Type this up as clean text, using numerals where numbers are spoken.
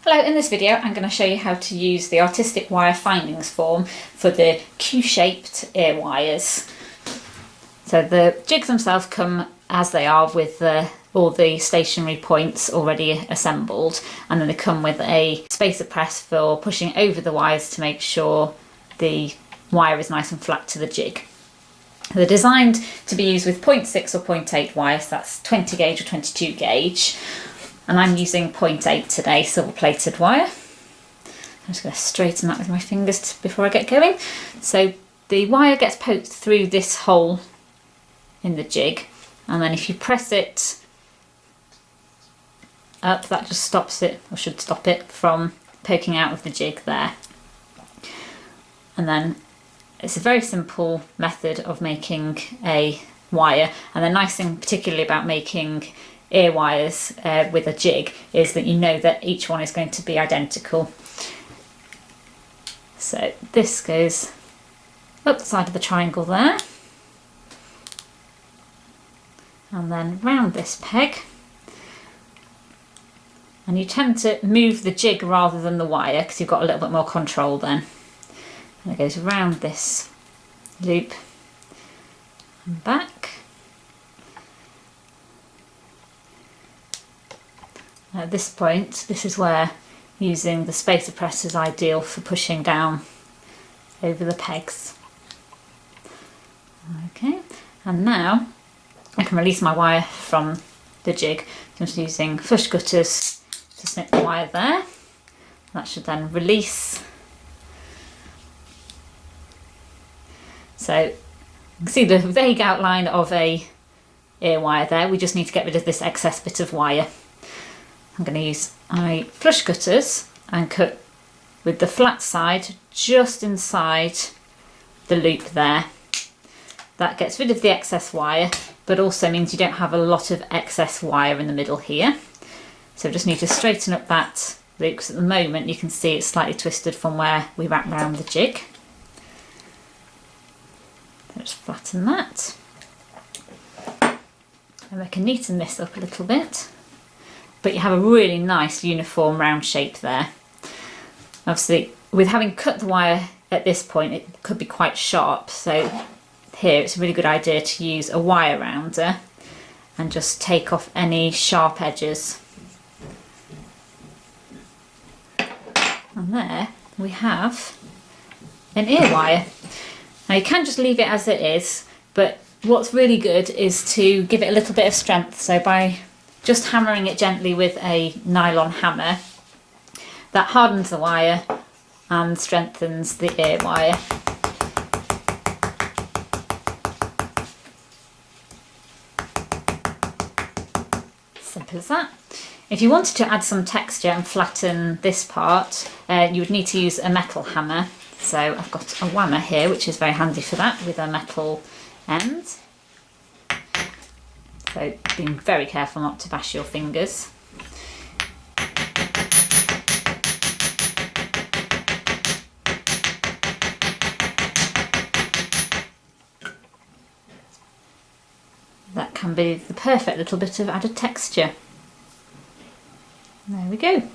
Hello, in this video I'm going to show you how to use the artistic wire findings form for the Q-shaped ear wires. So the jigs themselves come as they are with all the stationary points already assembled, and then they come with a spacer press for pushing over the wires to make sure the wire is nice and flat to the jig. They're designed to be used with 0.6 or 0.8 wires, that's 20 gauge or 22 gauge. And I'm using 0.8 today, silver plated wire. I'm just going to straighten that with my fingers before I get going. So the wire gets poked through this hole in the jig, and then if you press it up, that just stops it, or should stop it, from poking out of the jig there. And then it's a very simple method of making a wire, and the nice thing particularly about making ear wires with a jig is that you know that each one is going to be identical. So this goes up the side of the triangle there, and then round this peg, and you tend to move the jig rather than the wire because you've got a little bit more control then. And it goes round this loop and back. At this point, this is where using the spacer press is ideal for pushing down over the pegs. Okay, and now I can release my wire from the jig. I'm just using flush cutters to snip the wire there. That should then release. So you can see the vague outline of a ear wire there. We just need to get rid of this excess bit of wire. I'm going to use my flush cutters and cut with the flat side just inside the loop there. That gets rid of the excess wire, but also means you don't have a lot of excess wire in the middle here. So just need to straighten up that loop, because at the moment you can see it's slightly twisted from where we wrap round the jig. So just flatten that. And we can neaten this up a little bit. But you have a really nice uniform round shape there. Obviously, with having cut the wire at this point, it could be quite sharp, so here it's a really good idea to use a wire rounder and just take off any sharp edges. And there we have an ear wire. Now you can just leave it as it is, but what's really good is to give it a little bit of strength. So by just hammering it gently with a nylon hammer, that hardens the wire and strengthens the ear wire. Simple as that. If you wanted to add some texture and flatten this part, you would need to use a metal hammer. So I've got a whammer here, which is very handy for that, with a metal end. So being very careful not to bash your fingers. That can be the perfect little bit of added texture. There we go.